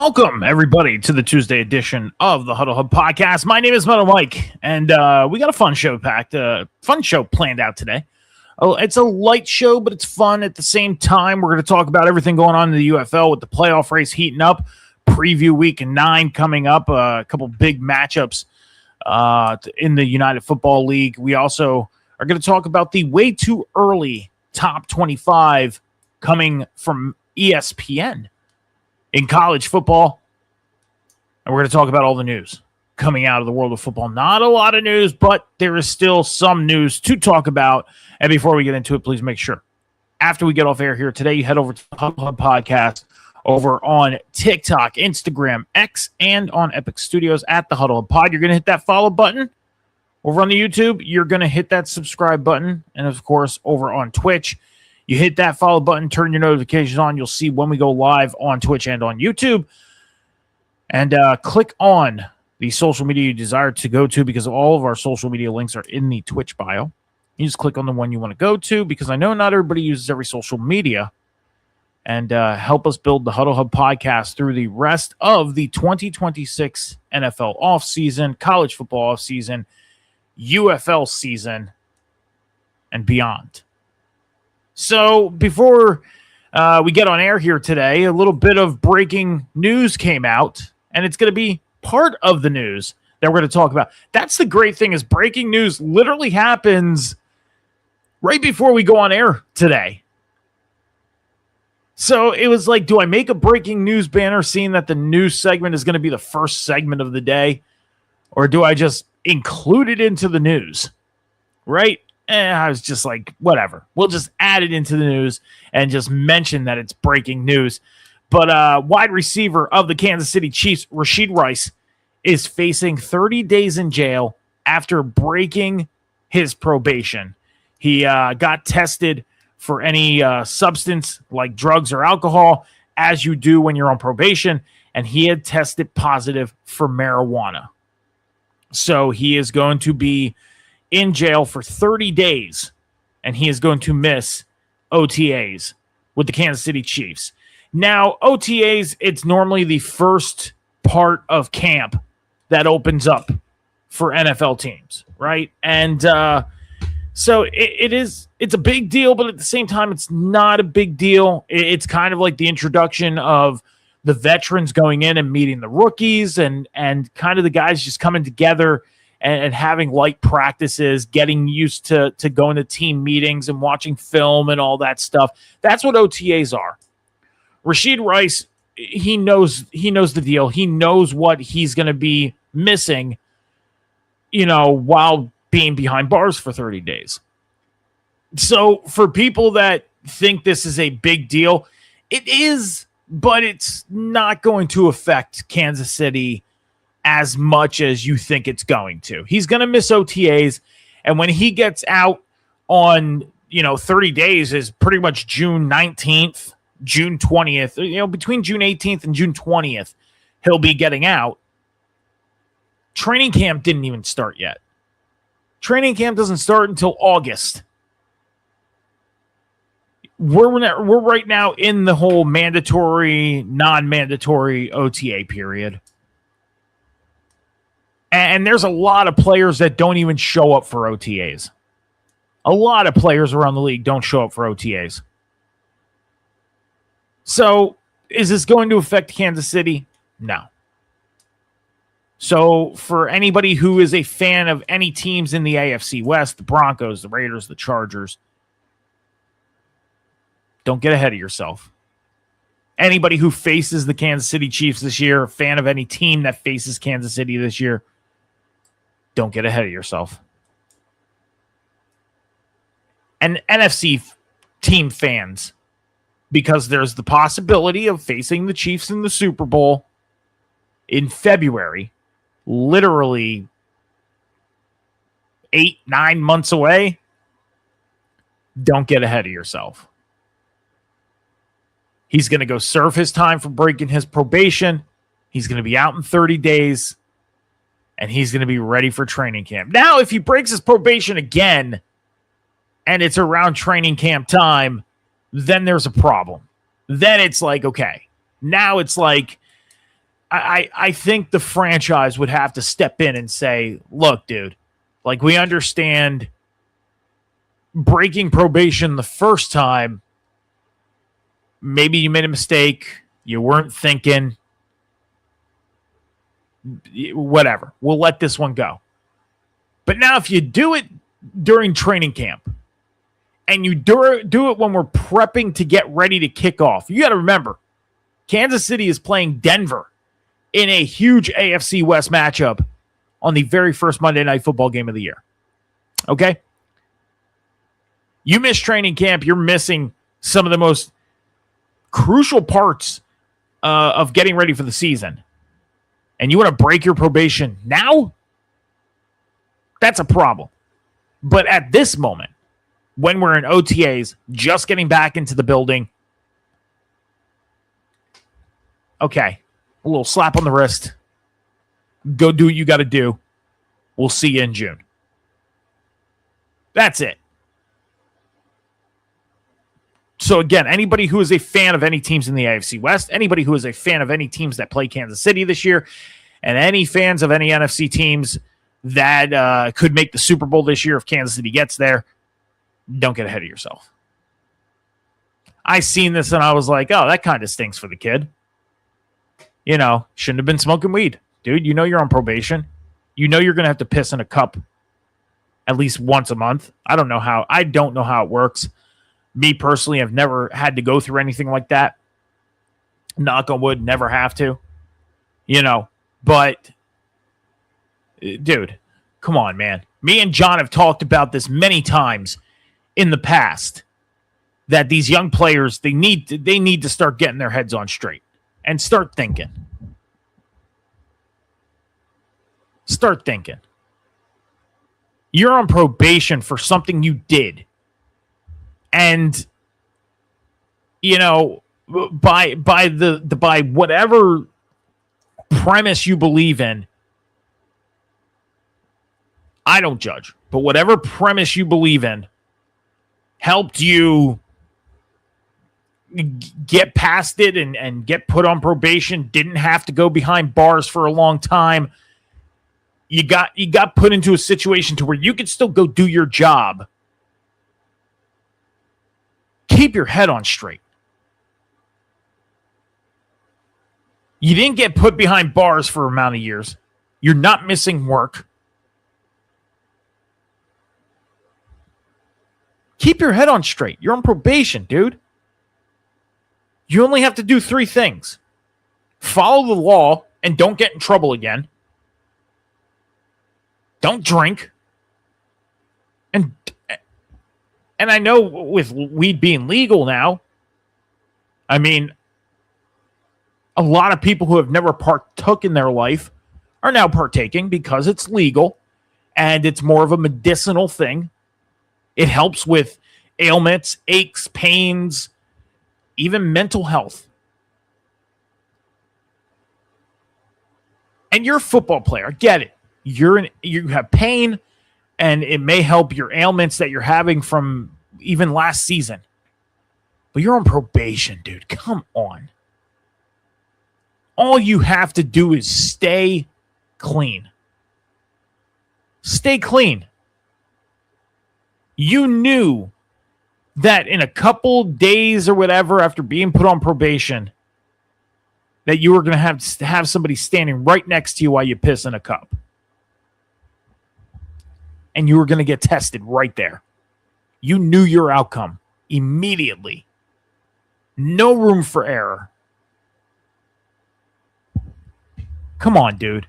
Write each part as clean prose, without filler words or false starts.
Welcome, everybody, to the Tuesday edition of the Huddle Hub podcast. My name is Metal Mike, and we got a fun show planned out today. Oh, it's a light show, but it's fun at the same time. We're going to talk about everything going on in the UFL with the playoff race heating up, preview week 9 coming up, a couple big matchups in the United Football League. We also are going to talk about the way too early top 25 coming from ESPN in college football. And we're going to talk about all the news coming out of the world of football. Not a lot of news, but there is still some news to talk about. And before we get into it, please make sure, after we get off air here today, you head over to the Huddle Hub Podcast over on TikTok, Instagram, X, and on Epic Studios at the Huddle Hub Pod. You're going to hit that follow button. Over on the YouTube, you're going to hit that subscribe button. And, of course, over on Twitch, you hit that follow button, turn your notifications on. You'll see when we go live on Twitch and on YouTube. And click on the social media you desire to go to, because all of our social media links are in the Twitch bio. You just click on the one you want to go to, because I know not everybody uses every social media. And help us build the Huddle Hub podcast through the rest of the 2026 NFL offseason, college football offseason, UFL season, and beyond. So before we get on air here today, a little bit of breaking news came out, and it's going to be part of the news that we're going to talk about. That's the great thing, is breaking news literally happens right before we go on air today. So it was like, do I make a breaking news banner seeing that the news segment is going to be the first segment of the day? Or do I just include it into the news? Right? I was just like, whatever. We'll just add it into the news and just mention that it's breaking news. But wide receiver of the Kansas City Chiefs, Rashid Rice, is facing 30 days in jail after breaking his probation. He got tested for any substance like drugs or alcohol, as you do when you're on probation, and he had tested positive for marijuana. So he is going to be in jail for 30 days, and he is going to miss OTAs with the Kansas City Chiefs. Now, OTAs, it's normally the first part of camp that opens up for NFL teams, right? And so it's a big deal, but at the same time, it's not a big deal. It's kind of like the introduction of the veterans going in and meeting the rookies, and kind of the guys just coming together and having light practices, getting used to going to team meetings and watching film and all that stuff. That's what OTAs are. Rashid Rice, he knows the deal. He knows what he's going to be missing, while being behind bars for 30 days. So for people that think this is a big deal, it is, but it's not going to affect Kansas City as much as you think it's going to. He's going to miss OTAs, and when he gets out on, 30 days is pretty much June 19th, June 20th, between June 18th and June 20th, he'll be getting out. Training camp didn't even start yet. Training camp doesn't start until August. We're right now in the whole mandatory, non-mandatory OTA period. And there's a lot of players that don't even show up for OTAs. A lot of players around the league don't show up for OTAs. So is this going to affect Kansas City? No. So for anybody who is a fan of any teams in the AFC West, the Broncos, the Raiders, the Chargers, don't get ahead of yourself. Anybody who faces the Kansas City Chiefs this year, a fan of any team that faces Kansas City this year, don't get ahead of yourself. And NFC team fans, because there's the possibility of facing the Chiefs in the Super Bowl in February, literally 8-9 months away. Don't get ahead of yourself. He's going to go serve his time for breaking his probation. He's going to be out in 30 days, and he's going to be ready for training camp. Now, if he breaks his probation again and it's around training camp time, then there's a problem. Then it's like, okay, now it's like I think the franchise would have to step in and say, look, dude, like, we understand breaking probation the first time, maybe you made a mistake, you weren't thinking, whatever. We'll let this one go. But now if you do it during training camp and you do it when we're prepping to get ready to kick off, you got to remember, Kansas City is playing Denver in a huge AFC West matchup on the very first Monday Night Football game of the year. Okay? You miss training camp, you're missing some of the most crucial parts of getting ready for the season. And you want to break your probation now? That's a problem. But at this moment, when we're in OTAs, just getting back into the building, okay, a little slap on the wrist. Go do what you got to do. We'll see you in June. That's it. So again, anybody who is a fan of any teams in the AFC West, anybody who is a fan of any teams that play Kansas City this year, and any fans of any NFC teams that could make the Super Bowl this year if Kansas City gets there, don't get ahead of yourself. I seen this and I was like, oh, that kind of stinks for the kid. You know, shouldn't have been smoking weed. Dude, you know you're on probation. You know you're going to have to piss in a cup at least once a month. I don't know how it works. Me personally, I've never had to go through anything like that. Knock on wood, never have to. You know, but dude, come on, man. Me and John have talked about this many times in the past, that these young players, they need to start getting their heads on straight and start thinking. Start thinking. You're on probation for something you did. And, you know, by whatever premise you believe in, I don't judge, but whatever premise you believe in helped you get past it and get put on probation, didn't have to go behind bars for a long time. You got put into a situation to where you could still go do your job. Keep your head on straight. You didn't get put behind bars for an amount of years. You're not missing work. Keep your head on straight. You're on probation, dude. You only have to do 3 things. Follow the law and don't get in trouble again. Don't drink. And I know with weed being legal now, I mean, a lot of people who have never partook in their life are now partaking because it's legal and it's more of a medicinal thing. It helps with ailments, aches, pains, even mental health. And you're a football player. I get it. You have pain, and it may help your ailments that you're having from even last season. But you're on probation, dude. Come on. All you have to do is stay clean. Stay clean. You knew that in a couple days or whatever after being put on probation that you were going to have somebody standing right next to you while you piss in a cup. And you were going to get tested right there. You knew your outcome immediately. No room for error. Come on, dude.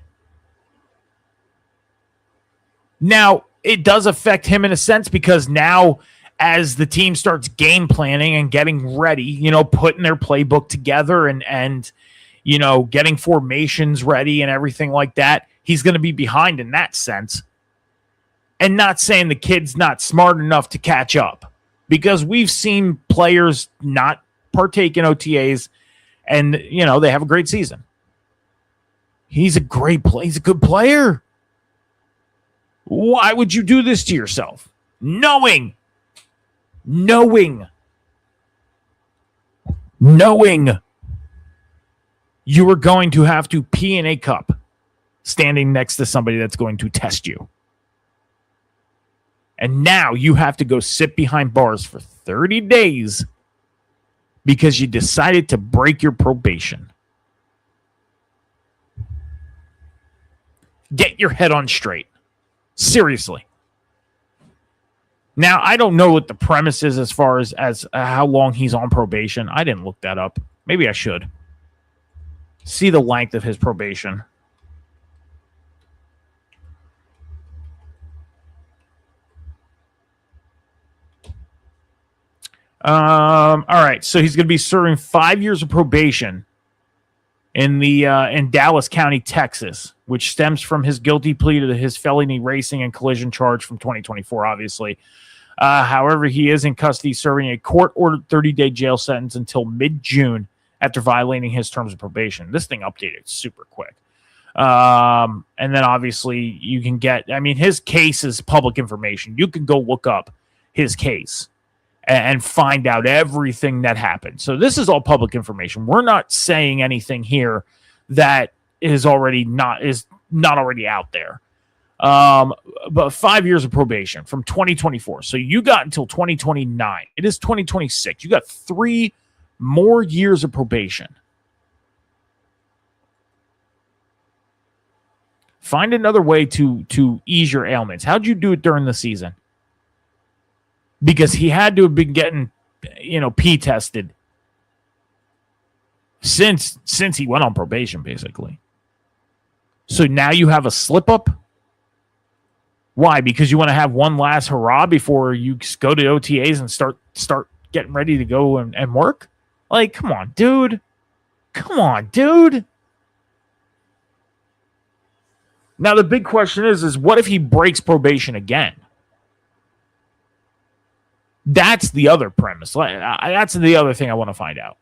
Now, it does affect him in a sense because now as the team starts game planning and getting ready, you know, putting their playbook together and you know, getting formations ready and everything like that, he's going to be behind in that sense. And not saying the kid's not smart enough to catch up, because we've seen players not partake in OTAs and, you know, they have a great season. He's a great player. He's a good player. Why would you do this to yourself? Knowing you are going to have to pee in a cup standing next to somebody that's going to test you. And now you have to go sit behind bars for 30 days because you decided to break your probation. Get your head on straight. Seriously. Now, I don't know what the premise is as far as how long he's on probation. I didn't look that up. Maybe I should. See the length of his probation. All right, so he's going to be serving 5 years of probation in Dallas County, Texas, which stems from his guilty plea to his felony racing and collision charge from 2024, obviously. However, he is in custody serving a court-ordered 30-day jail sentence until mid-June after violating his terms of probation. This thing updated super quick. And then, obviously, you can get... I mean, his case is public information. You can go look up his case and find out everything that happened. So this is all public information. We're not saying anything here that is not already out there. But 5 years of probation from 2024. So you got until 2029. It is 2026. You got 3 more years of probation. Find another way to ease your ailments. How'd you do it during the season? Because he had to have been getting, pee tested since he went on probation, basically. So now you have a slip up. Why? Because you want to have one last hurrah before you go to OTAs and start getting ready to go and work? Like, come on, dude. Come on, dude. Now the big question is what if he breaks probation again? That's the other premise. That's the other thing I want to find out.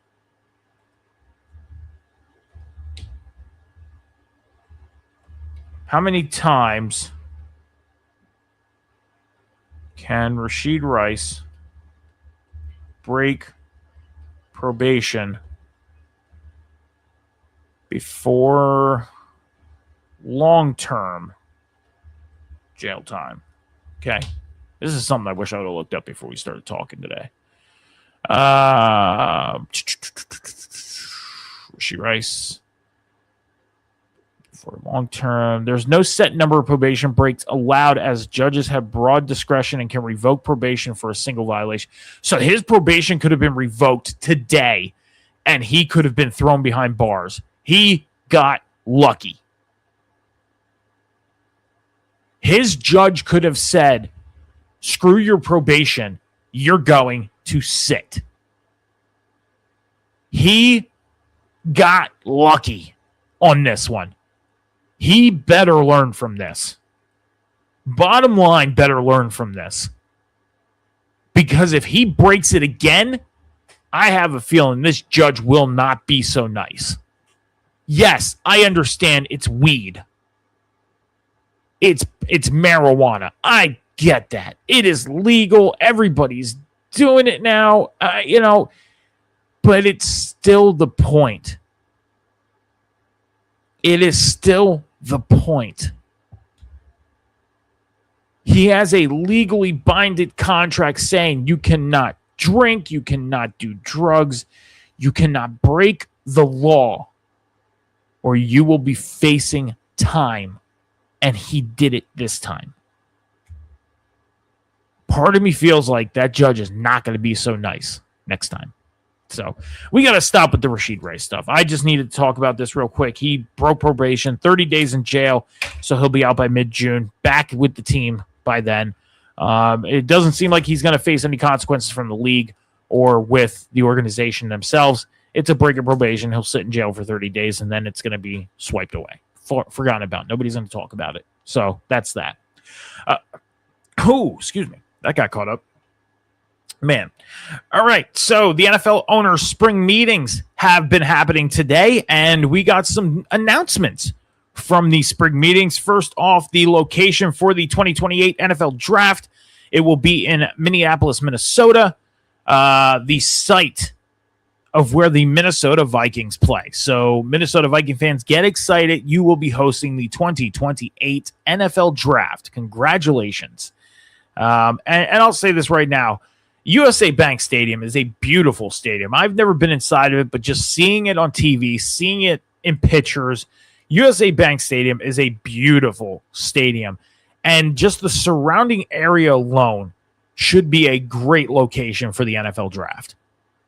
How many times can Rashid Rice break probation before long-term jail time? Okay. This is something I wish I would have looked up before we started talking today. Rashid Rice. For long term, there's no set number of probation breaks allowed as judges have broad discretion and can revoke probation for a single violation. So his probation could have been revoked today and he could have been thrown behind bars. He got lucky. His judge could have said, screw your probation, you're going to sit. He got lucky on this one. He better learn from this. Bottom line, better learn from this. Because if he breaks it again, I have a feeling this judge will not be so nice. Yes, I understand it's weed. It's marijuana. I get that. It is legal. Everybody's doing it now, but it's still the point. It is still the point. He has a legally binded contract saying you cannot drink, you cannot do drugs, you cannot break the law, or you will be facing time. And he did it this time. Part of me feels like that judge is not going to be so nice next time. So we got to stop with the Rashid Rice stuff. I just needed to talk about this real quick. He broke probation, 30 days in jail, so he'll be out by mid-June, back with the team by then. It doesn't seem like he's going to face any consequences from the league or with the organization themselves. It's a break of probation. He'll sit in jail for 30 days, and then it's going to be swiped away, forgotten about. Nobody's going to talk about it. So that's that. Excuse me. That got caught up. Man. All right. So the NFL owners' spring meetings have been happening today, and we got some announcements from the spring meetings. First off, the location for the 2028 NFL Draft. It will be in Minneapolis, Minnesota. The site of where the Minnesota Vikings play. So Minnesota Viking fans, get excited. You will be hosting the 2028 NFL Draft. Congratulations. And I'll say this right now. USA Bank Stadium is a beautiful stadium. I've never been inside of it, but just seeing it on TV, seeing it in pictures, USA Bank Stadium is a beautiful stadium. And just the surrounding area alone should be a great location for the NFL Draft.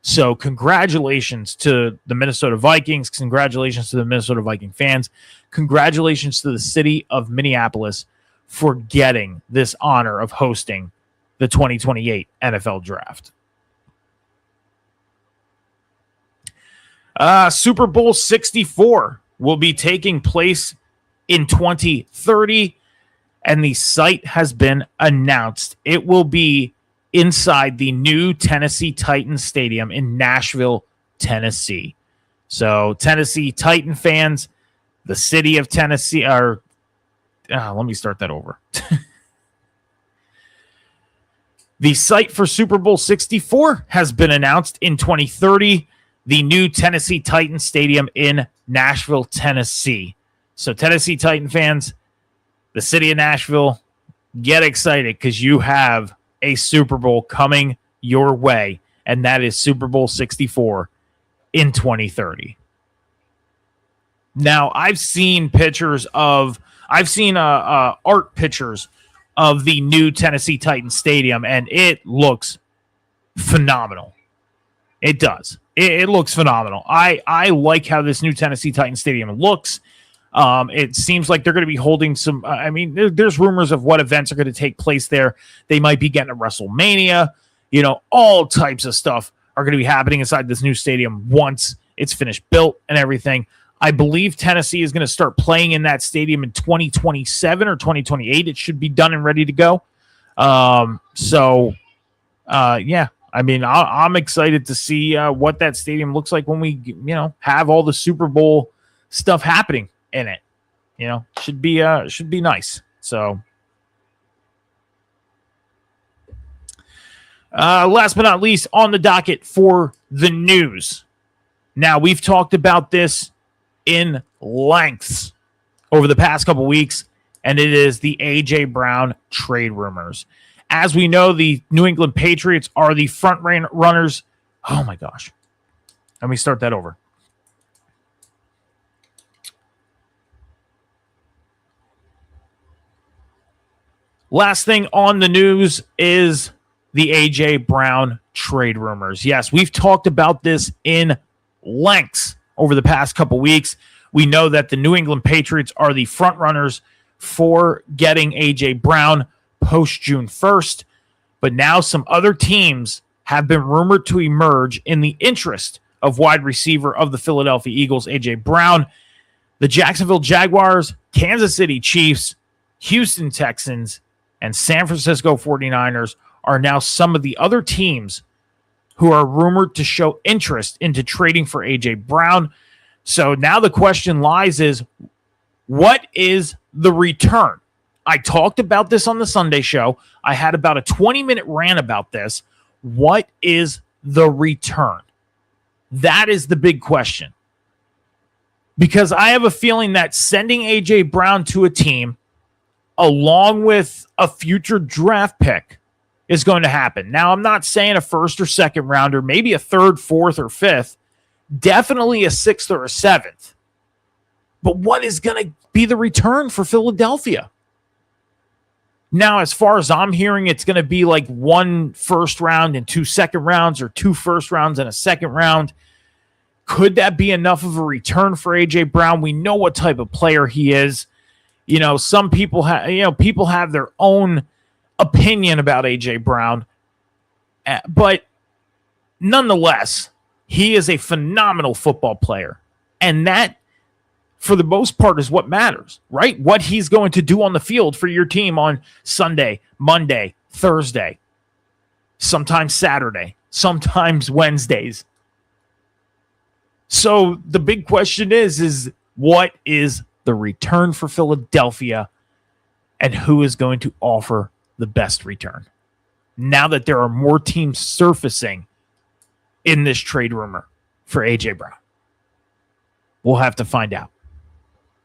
So congratulations to the Minnesota Vikings. Congratulations to the Minnesota Viking fans. Congratulations to the city of Minneapolis for getting this honor of hosting the 2028 NFL Draft. Super Bowl 64 will be taking place in 2030, and the site has been announced. It will be inside the new Tennessee Titans Stadium in Nashville, Tennessee. So Tennessee Titan fans, the city of Tennessee are... let me start that over. The site for Super Bowl 64 has been announced in 2030, the new Tennessee Titans Stadium in Nashville, Tennessee. So Tennessee Titan fans, the city of Nashville, get excited because you have a Super Bowl coming your way, and that is Super Bowl 64 in 2030. Now, I've seen art pictures of the new Tennessee Titans Stadium, and it looks phenomenal. It does. It looks phenomenal. I like how this new Tennessee Titans Stadium looks. It seems like they're going to be holding some... there's rumors of what events are going to take place there. They might be getting a WrestleMania. All types of stuff are going to be happening inside this new stadium once it's finished built and everything. I believe Tennessee is going to start playing in that stadium in 2027 or 2028. It should be done and ready to go. I'm excited to see what that stadium looks like when we, have all the Super Bowl stuff happening in it. Should be nice. So, last but not least on the docket for the news. Now, we've talked about this in lengths over the past couple weeks, and it is the A.J. Brown trade rumors. As we know, the New England Patriots are the front runners. Oh, my gosh. Let me start that over. Last thing on the news is the A.J. Brown trade rumors. Yes, we've talked about this in lengths over the past couple weeks. We know that the New England Patriots are the front runners for getting A.J. Brown post June 1st, but now some other teams have been rumored to emerge in the interest of wide receiver of the Philadelphia Eagles, A.J. Brown. The Jacksonville Jaguars, Kansas City Chiefs, Houston Texans, and San Francisco 49ers are now some of the other teams who are rumored to show interest into trading for A.J. Brown. So now the question lies is, what is the return? I talked about this on the Sunday show. I had about a 20-minute rant about this. What is the return? That is the big question. Because I have a feeling that sending A.J. Brown to a team along with a future draft pick is going to happen. Now, I'm not saying a first or second rounder, maybe a third, fourth, or fifth, definitely a sixth or a seventh. But what is going to be the return for Philadelphia? Now, as far as I'm hearing, it's going to be like 1 first round and 2 second rounds, or 2 first rounds and a second round. Could that be enough of a return for A.J. Brown? We know what type of player he is. Some people people have their own opinion about A.J. Brown, but nonetheless, he is a phenomenal football player, and that, for the most part, is what matters, right? What he's going to do on the field for your team on Sunday, Monday, Thursday, sometimes Saturday, sometimes Wednesdays. So the big question is what is the return for Philadelphia, and who is going to offer the best return? Now that there are more teams surfacing in this trade rumor for A.J. Brown? We'll have to find out.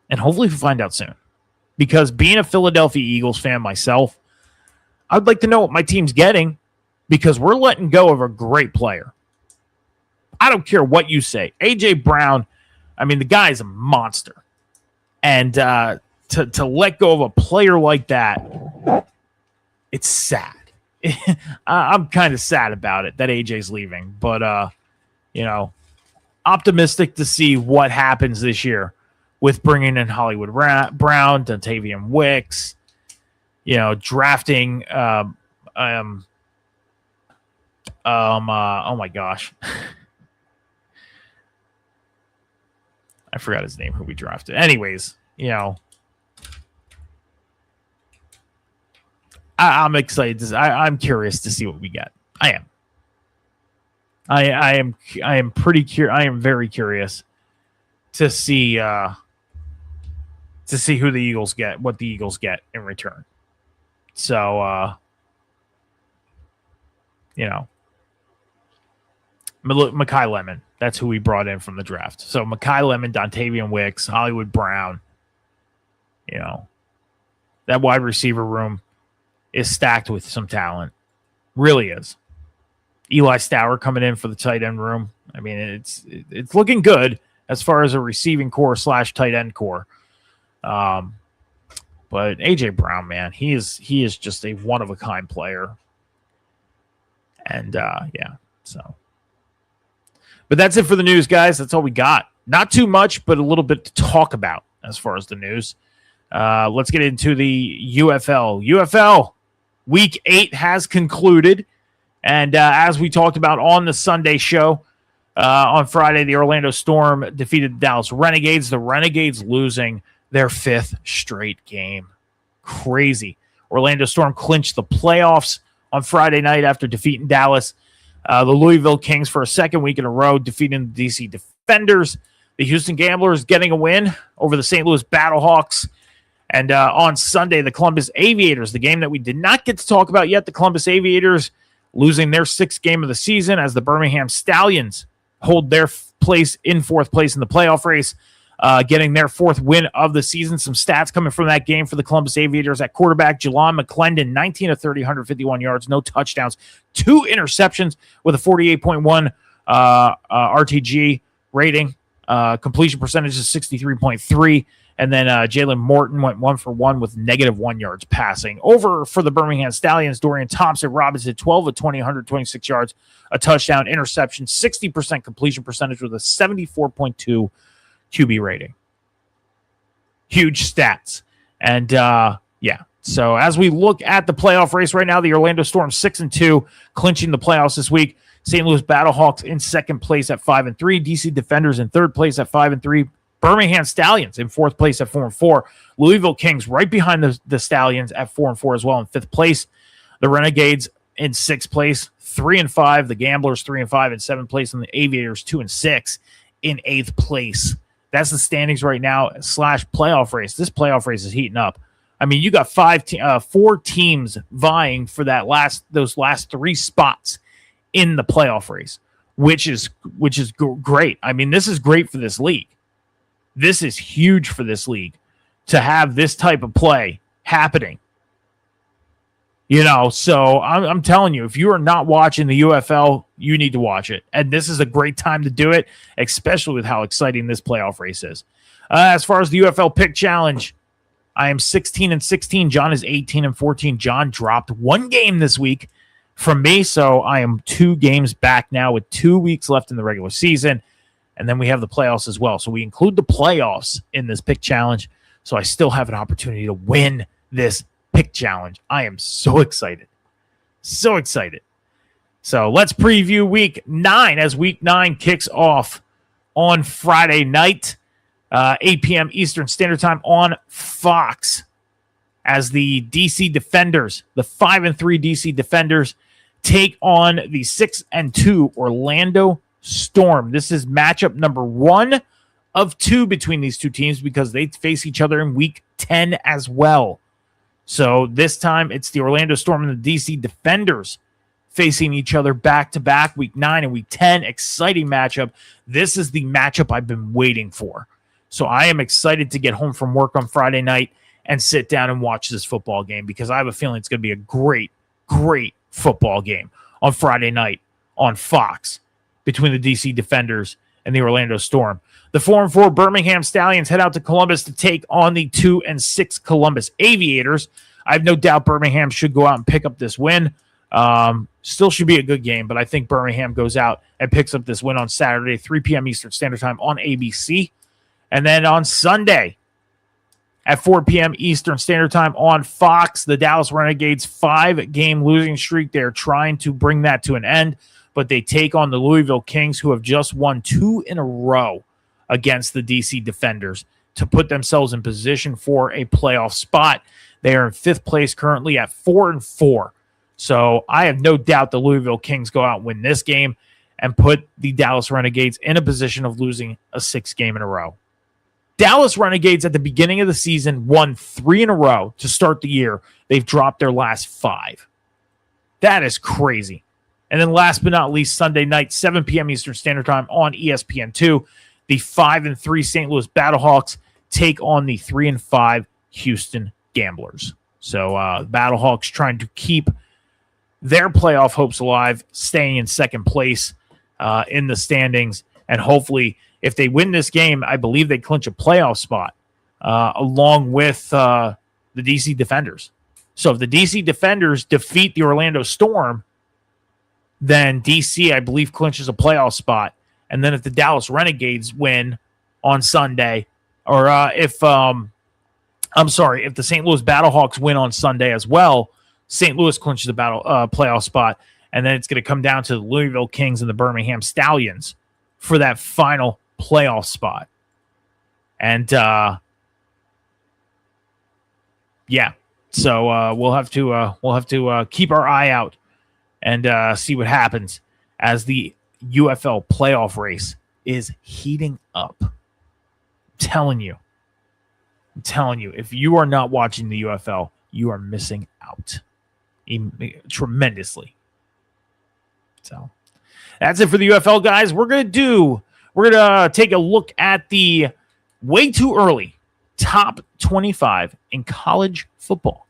And hopefully we'll find out soon. Because being a Philadelphia Eagles fan myself, I'd like to know what my team's getting because we're letting go of a great player. I don't care what you say. A.J. Brown, I mean, the guy's a monster. And to let go of a player like that, it's sad. I'm kind of sad about it that AJ's leaving, but optimistic to see what happens this year with bringing in Hollywood Brown, Dontavian Wicks, drafting. Oh my gosh, I forgot his name. Who we drafted? Anyways, I'm excited. I'm curious to see what we get. I am. I am pretty curious. I am very curious to see who the Eagles get, what the Eagles get in return. So, Mekhi Lemon. That's who we brought in from the draft. So Mekhi Lemon, Dontavian Wicks, Hollywood Brown. That wide receiver room is stacked with some talent. Really is. Eli Stour coming in for the tight end room. I mean, it's looking good as far as a receiving core / tight end core. But A.J. Brown, man, he is just a one-of-a-kind player. And, so. But that's it for the news, guys. That's all we got. Not too much, but a little bit to talk about as far as the news. Let's get into the UFL. UFL Week 8 has concluded. And as we talked about on the Sunday show, on Friday, the Orlando Storm defeated the Dallas Renegades. The Renegades losing their 5th straight game. Crazy. Orlando Storm clinched the playoffs on Friday night after defeating Dallas. The Louisville Kings, for a second week in a row, defeating the DC Defenders. The Houston Gamblers getting a win over the St. Louis Battlehawks. And on Sunday, the Columbus Aviators, the game that we did not get to talk about yet, the Columbus Aviators losing their 6th game of the season as the Birmingham Stallions hold their place in 4th place in the playoff race, getting their 4th win of the season. Some stats coming from that game for the Columbus Aviators. At quarterback, Jelon McClendon, 19 of 30, 151 yards, no touchdowns, 2 interceptions with a 48.1 RTG rating. Completion percentage is 63.3. And then Jalen Morton went 1 for 1 with -1 yards passing. Over for the Birmingham Stallions, Dorian Thompson-Robinson, 12 of 20, 126 yards, a touchdown, interception, 60% completion percentage with a 74.2 QB rating. Huge stats. And, so as we look at the playoff race right now, the Orlando Storm 6-2, clinching the playoffs this week. St. Louis Battlehawks in 2nd place at 5-3. DC Defenders in 3rd place at 5-3. Birmingham Stallions in 4th place at 4-4. Louisville Kings right behind the Stallions at 4-4 as well in 5th place. The Renegades in 6th place, 3-5. The Gamblers 3-5 in 7th place, and the Aviators 2-6 in 8th place. That's the standings right now / playoff race. This playoff race is heating up. I mean, you got 4 teams vying for those last 3 spots in the playoff race, which is great. I mean, this is great for this league. This is huge for this league to have this type of play happening. So I'm telling you, if you are not watching the UFL, you need to watch it. And this is a great time to do it, especially with how exciting this playoff race is. As far as the UFL Pick Challenge, I am 16-16. John is 18-14. John dropped 1 game this week from me, so I am 2 games back now with 2 weeks left in the regular season. And then we have the playoffs as well. So we include the playoffs in this pick challenge. So I still have an opportunity to win this pick challenge. I am so excited. So excited. So let's preview week 9 as week 9 kicks off on Friday night, 8 p.m. Eastern Standard Time on Fox, as the DC Defenders, the 5-3 DC Defenders, take on the 6-2 Orlando Storm. This is matchup number 1 of 2 between these two teams because they face each other in week 10 as well. So this time it's the Orlando Storm and the DC Defenders facing each other back-to-back, Week 9 and Week 10. Exciting matchup. This is the matchup I've been waiting for. So I am excited to get home from work on Friday night and sit down and watch this football game because I have a feeling it's going to be a great, great football game on Friday night on Fox between the DC Defenders and the Orlando Storm. The 4-4 Birmingham Stallions head out to Columbus to take on the 2-6 Columbus Aviators. I have no doubt Birmingham should go out and pick up this win. Still should be a good game, but I think Birmingham goes out and picks up this win on Saturday, 3 p.m. Eastern Standard Time on ABC. And then on Sunday at 4 p.m. Eastern Standard Time on Fox, the Dallas Renegades 5-game losing streak. They're trying to bring that to an end, but they take on the Louisville Kings, who have just won 2 in a row against the DC Defenders to put themselves in position for a playoff spot. They are in 5th place currently at 4-4. So I have no doubt the Louisville Kings go out and win this game and put the Dallas Renegades in a position of losing a 6th game in a row. Dallas Renegades at the beginning of the season won 3 in a row to start the year. They've dropped their last 5. That is crazy. And then last but not least, Sunday night, 7 p.m. Eastern Standard Time on ESPN2, the 5-3 St. Louis Battlehawks take on the 3-5 Houston Gamblers. So Battlehawks trying to keep their playoff hopes alive, staying in 2nd place in the standings, and hopefully if they win this game, I believe they clinch a playoff spot along with the DC Defenders. So if the DC Defenders defeat the Orlando Storm, then DC, I believe, clinches a playoff spot. And then if the Dallas Renegades win on Sunday, or if the St. Louis Battlehawks win on Sunday as well, St. Louis clinches the playoff spot. And then it's going to come down to the Louisville Kings and the Birmingham Stallions for that final playoff spot. And so we'll have to keep our eye out and see what happens as the UFL playoff race is heating up. I'm telling you, if you are not watching the UFL, you are missing out tremendously. So that's it for the UFL, guys. We're gonna take a look at the way too early top 25 in college football.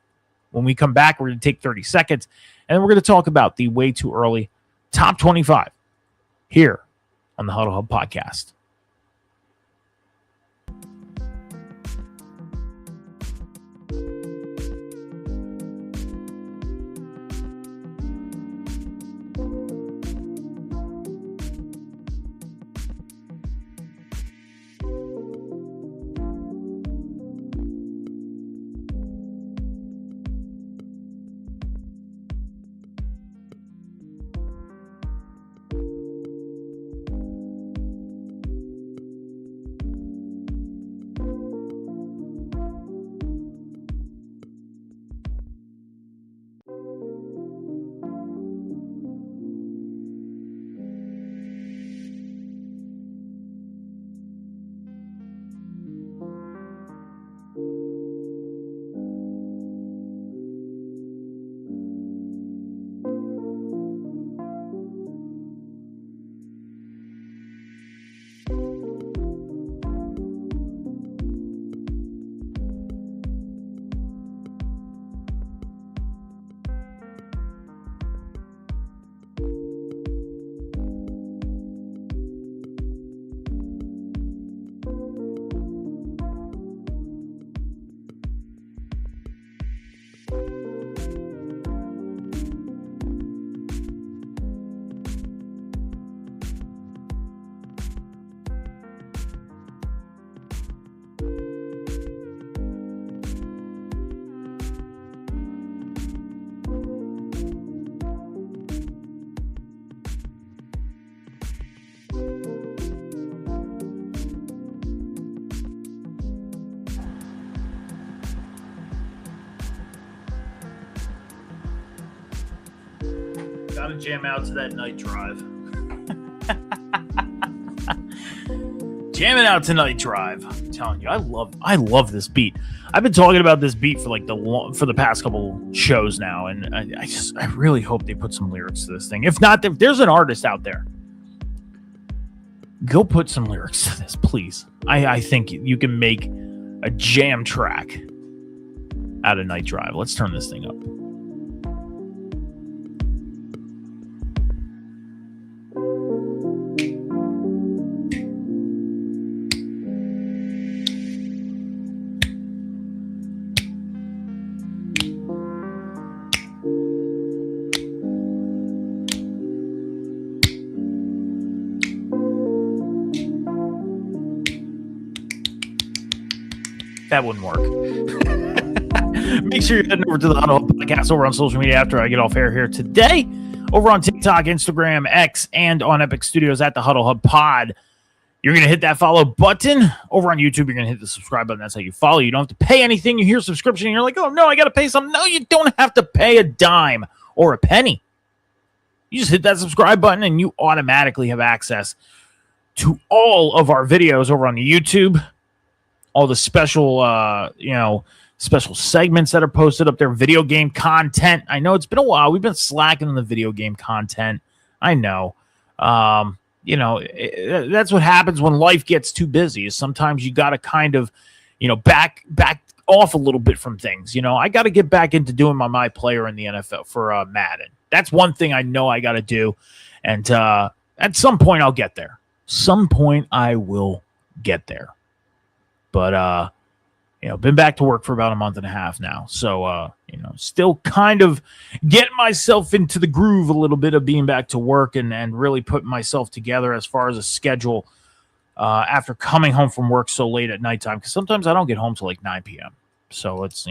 When we come back, we're going to take 30 seconds, and then we're going to talk about the way too early top 25 here on the Huddle Hub podcast. Gotta jam out to that night drive. Jamming out tonight drive. I'm telling you, I love this beat. I've been talking about this beat for like for the past couple shows now, and I really hope they put some lyrics to this thing. If not, if there's an artist out there, go put some lyrics to this, please. I think you can make a jam track out of Night Drive. Let's turn this thing up. That wouldn't work. Make sure you're heading over to the Huddle Up Podcast over on social media after I get off air here today. Over on TikTok, Instagram, X, and on Epic Studios at the Huddle Hub Pod. You're going to hit that follow button. Over on YouTube, you're going to hit the subscribe button. That's how you follow. You don't have to pay anything. You hear subscription, and you're like, oh, no, I got to pay something. No, you don't have to pay a dime or a penny. You just hit that subscribe button, and you automatically have access to all of our videos over on the YouTube. All the special, special segments that are posted up there, video game content. I know it's been a while. We've been slacking on the video game content. I know. That's what happens when life gets too busy. Is sometimes you got to kind of, back off a little bit from things. I got to get back into doing my player in the NFL for Madden. That's one thing I know I got to do. And at some point I'll get there. Some point I will get there. But, been back to work for about a month and a half now. So, still kind of getting myself into the groove a little bit of being back to work and really putting myself together as far as a schedule after coming home from work so late at nighttime. Because sometimes I don't get home till like 9 p.m. So it's,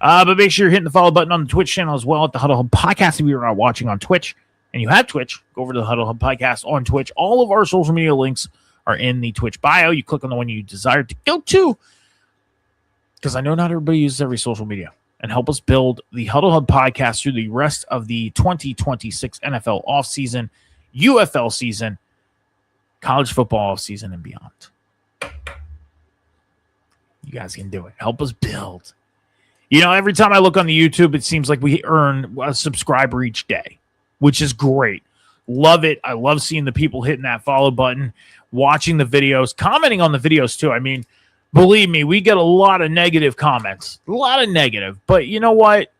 but make sure you're hitting the follow button on the Twitch channel as well at the Huddle Hub Podcast. If you're not watching on Twitch and you have Twitch, go over to the Huddle Hub Podcast on Twitch. All of our social media links are in the Twitch bio. You click on the one you desire to go to, because I know not everybody uses every social media, and help us build the Huddle Hub Podcast through the rest of the 2026 NFL offseason, UFL season, college football offseason, and beyond. You guys can do it. Help us build. Every time I look on the YouTube, it seems like we earn a subscriber each day, which is great. Love it. I love seeing the people hitting that follow button, watching the videos, commenting on the videos too. I mean, believe me, we get a lot of negative comments, but you know what?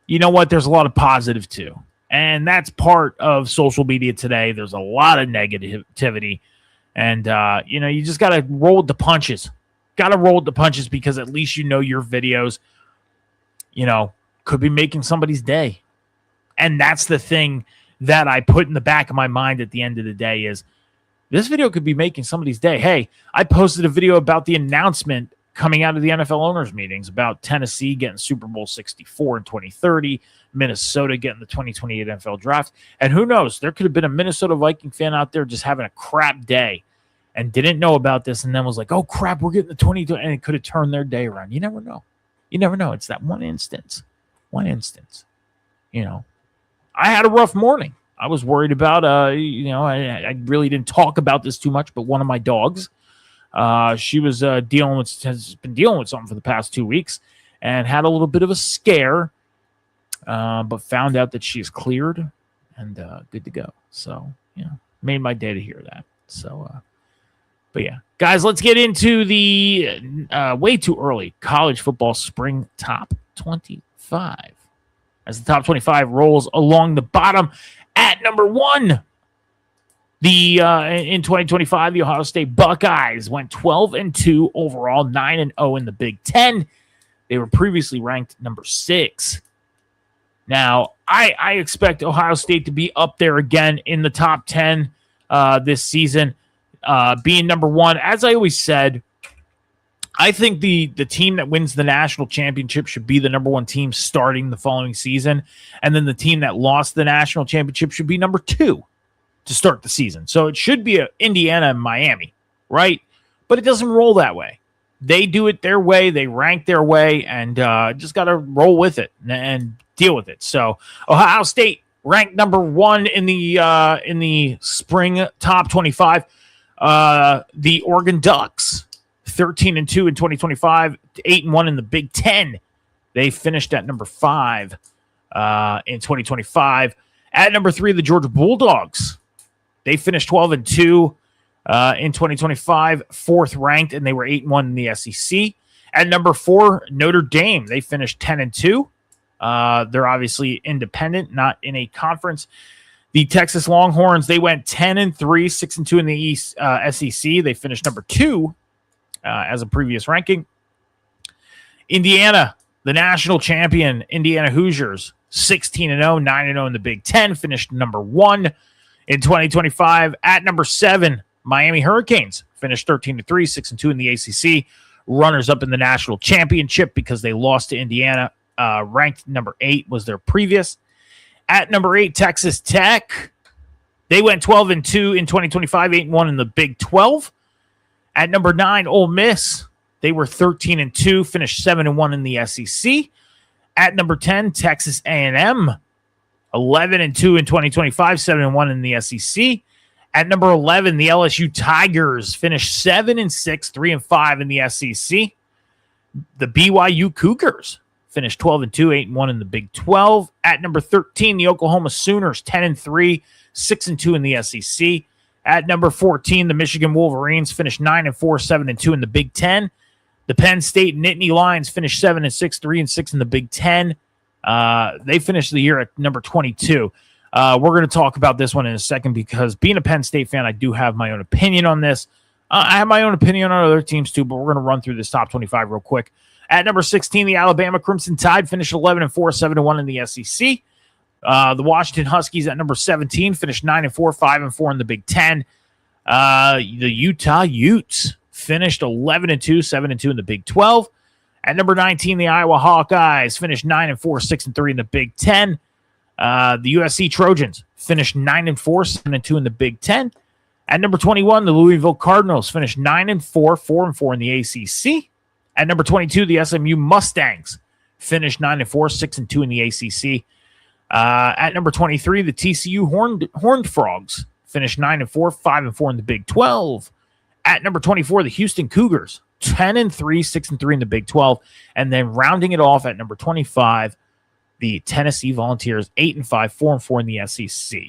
There's a lot of positive too. And that's part of social media today. There's a lot of negativity, and you just got to roll with the punches. Because at least your videos, could be making somebody's day. And that's the thing that I put in the back of my mind at the end of the day is this video could be making somebody's day. Hey, I posted a video about the announcement coming out of the NFL owners meetings about Tennessee getting Super Bowl 64 in 2030, Minnesota getting the 2028 NFL draft. And who knows, there could have been a Minnesota Viking fan out there just having a crap day and didn't know about this and then was like, oh, crap, we're getting the 22, and it could have turned their day around. You never know. It's that one instance. I had a rough morning. I was worried about, I really didn't talk about this too much, but one of my dogs, she was has been dealing with something for the past 2 weeks and had a little bit of a scare, but found out that she's cleared and good to go. So, made my day to hear that. So, but yeah, guys, let's get into the way too early college football spring top 25. As the top 25 rolls along the bottom at number 1. In 2025, the Ohio State Buckeyes went 12-2 overall, 9-0 in the Big Ten. They were previously ranked number 6. Now, I expect Ohio State to be up there again in the top 10 this season, being number 1. As I always said, I think the team that wins the national championship should be the number 1 team starting the following season. And then the team that lost the national championship should be number 2 to start the season. So it should be Indiana and Miami, right? But it doesn't roll that way. They do it their way. They rank their way, and just got to roll with it and deal with it. So Ohio State ranked number 1 in the spring top 25. The Oregon Ducks, 13-2 in 2025, 8-1 in the Big Ten. They finished at number 5 in 2025. At number 3, the Georgia Bulldogs. They finished 12-2 in 2025, 4th ranked, and they were 8-1 in the SEC. At number 4, Notre Dame. They finished 10-2. They're obviously independent, not in a conference. The Texas Longhorns, they went 10-3, 6-2 in the East SEC. They finished number 2 as a previous ranking. Indiana, the national champion, Indiana Hoosiers, 16-0, 9-0 in the Big Ten, finished number 1 in 2025. At number 7, Miami Hurricanes, finished 13-3, 6-2 in the ACC. Runners up in the national championship because they lost to Indiana. Ranked number 8 was their previous. At number 8, Texas Tech. They went 12-2 in 2025, 8-1 in the Big 12. At number 9, Ole Miss. They were 13-2, finished 7-1 in the SEC. At number 10, Texas A&M. 11-2 in 2025, 7-1 in the SEC. At number 11, the LSU Tigers finished 7-6, 3-5 in the SEC. The BYU Cougars finished 12-2, 8-1 in the Big 12. At number 13, the Oklahoma Sooners, 10-3, 6-2 in the SEC. At number 14, the Michigan Wolverines finished 9-4, 7-2 in the Big 10. The Penn State Nittany Lions finished 7-6, 3-6 in the Big 10. They finished the year at number 22. We're going to talk about this one in a second because being a Penn State fan, I do have my own opinion on this. I have my own opinion on other teams too, but we're going to run through this top 25 real quick. At number 16, the Alabama Crimson Tide finished 11-4, 7-1 in the SEC. The Washington Huskies at number 17 finished 9-4, 5-4 in the Big 10. The Utah Utes finished 11-2, 7-2 in the Big 12. At number 19, the Iowa Hawkeyes finished 9-4, 6-3 in the Big 10. The USC Trojans finished 9-4, 7-2 in the Big 10. At number 21, the Louisville Cardinals finished 9-4, 4-4 in the ACC. At number 22, the SMU Mustangs finished 9-4, 6-2 in the ACC. At number 23, the TCU Horned Frogs finished 9-4, 5-4 in the Big 12. At number 24, the Houston Cougars 10-3, 6-3 in the Big 12. And then rounding it off at number 25, the Tennessee Volunteers 8-5, 4-4 in the SEC.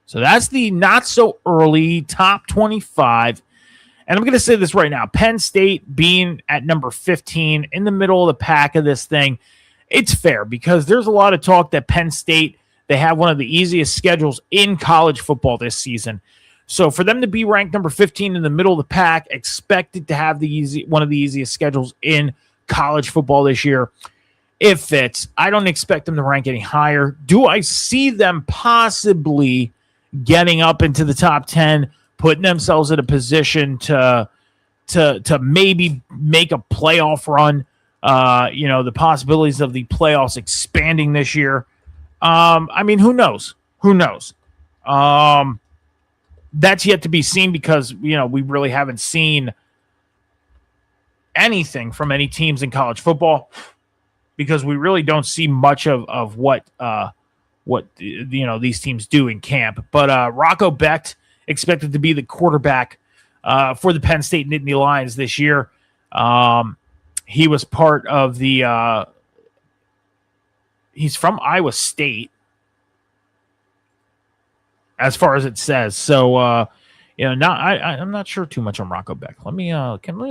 So that's the not so early top 25. And I'm going to say this right now. Penn State being at number 15 in the middle of the pack of this thing, it's fair because there's a lot of talk that Penn State, they have one of the easiest schedules in college football this season. So for them to be ranked number 15 in the middle of the pack, expected to have one of the easiest schedules in college football this year, it fits. I don't expect them to rank any higher. Do I see them possibly getting up into the top 10, putting themselves in a position to maybe make a playoff run? The possibilities of the playoffs expanding this year. I mean, who knows? Who knows? That's yet to be seen because, we really haven't seen anything from any teams in college football because we really don't see much of what these teams do in camp. But Rocco Becht expected to be the quarterback for the Penn State Nittany Lions this year. He was part of the he's from Iowa State, as far as it says. So, I'm not sure too much on Rocco Becht. Let me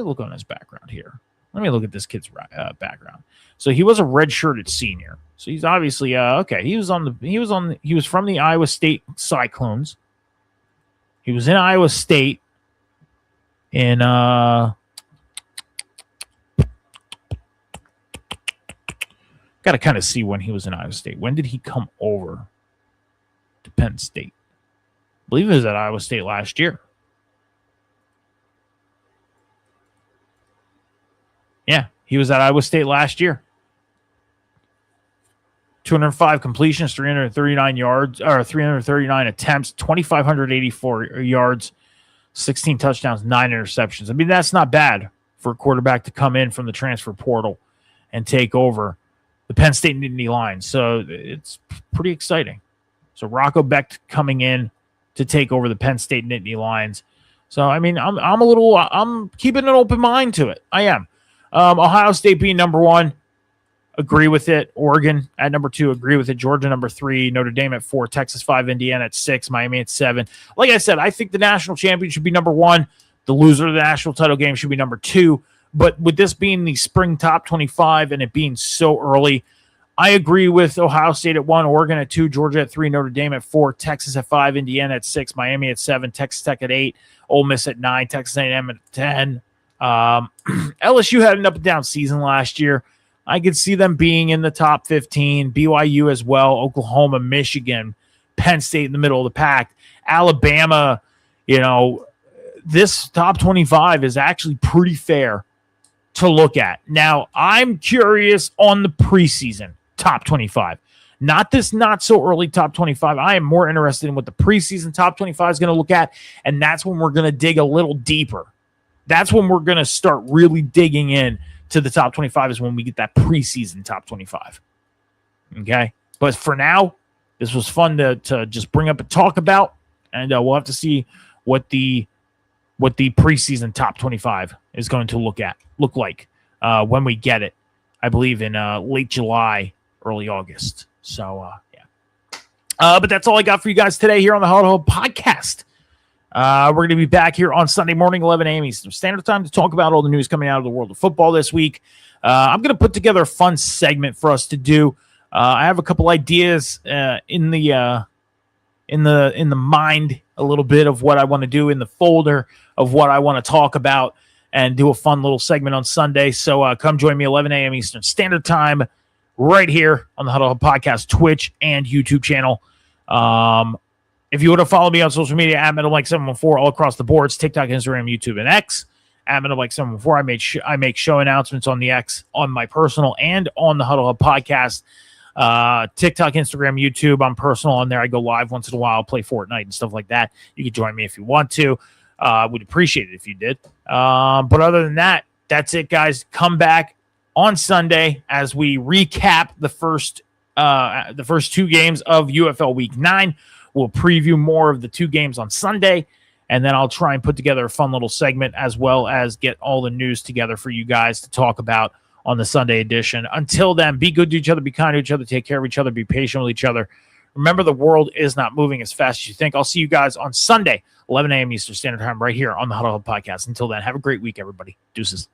look on his background here. Let me look at this kid's background. So he was a redshirted senior. So he's obviously okay. He was from the Iowa State Cyclones. He was in Iowa State in got to kind of see when he was in Iowa State. When did he come over to Penn State? I believe he was at Iowa State last year. Yeah, he was at Iowa State last year. 205 completions, 339 yards, or 339 attempts, 2,584 yards, 16 touchdowns, 9 interceptions. I mean, that's not bad for a quarterback to come in from the transfer portal and take over the Penn State Nittany Lions. So it's pretty exciting. So Rocco Becht coming in to take over the Penn State Nittany Lions. So, I mean, I'm keeping an open mind to it. I am. Ohio State being number 1, agree with it. Oregon at number 2, agree with it. Georgia number 3, Notre Dame at 4, Texas 5, Indiana at 6, Miami at 7. Like I said, I think the national champion should be number 1. The loser of the national title game should be number 2. But with this being the spring top 25 and it being so early, I agree with Ohio State at 1, Oregon at 2, Georgia at 3, Notre Dame at 4, Texas at 5, Indiana at 6, Miami at 7, Texas Tech at 8, Ole Miss at 9, Texas A&M at 10. LSU had an up and down season last year. I could see them being in the top 15, BYU as well, Oklahoma, Michigan, Penn State in the middle of the pack, Alabama. This top 25 is actually pretty fair to look at. Now, I'm curious on the preseason top 25. Not this not so early top 25. I am more interested in what the preseason top 25 is going to look at, and that's when we're going to dig a little deeper. That's when we're going to start really digging in to the top 25 is when we get that preseason top 25. Okay? But for now, this was fun to just bring up and talk about, and we'll have to see what the preseason top 25 is going to look like when we get it. I believe in late July, early August. So, yeah. But that's all I got for you guys today here on the Huddle Podcast. We're going to be back here on Sunday morning, 11 a.m. Eastern Standard Time to talk about all the news coming out of the world of football this week. I'm going to put together a fun segment for us to do. I have a couple ideas in the mind a little bit of what I want to do in the folder of what I want to talk about and do a fun little segment on Sunday. So come join me 11 a.m. Eastern Standard Time right here on the Huddle Hub Podcast, Twitch and YouTube channel. If you want to follow me on social media, at MetalMike714 all across the boards, TikTok, Instagram, YouTube, and X. At MetalMike714, I make show announcements on the X, on my personal, and on the Huddle Hub Podcast. TikTok, Instagram, YouTube, I'm personal on there. I go live once in a while, play Fortnite and stuff like that. You can join me if you want to. Would appreciate it if you did. But other than that, that's it, guys. Come back on Sunday as we recap the first 2 games of UFL Week 9. We'll preview more of the 2 games on Sunday, and then I'll try and put together a fun little segment as well as get all the news together for you guys to talk about on the Sunday edition. Until then, be good to each other, be kind to each other, take care of each other, be patient with each other. Remember, the world is not moving as fast as you think. I'll see you guys on Sunday, 11 a.m. Eastern Standard Time, right here on the Huddle Hub Podcast. Until then, have a great week, everybody. Deuces.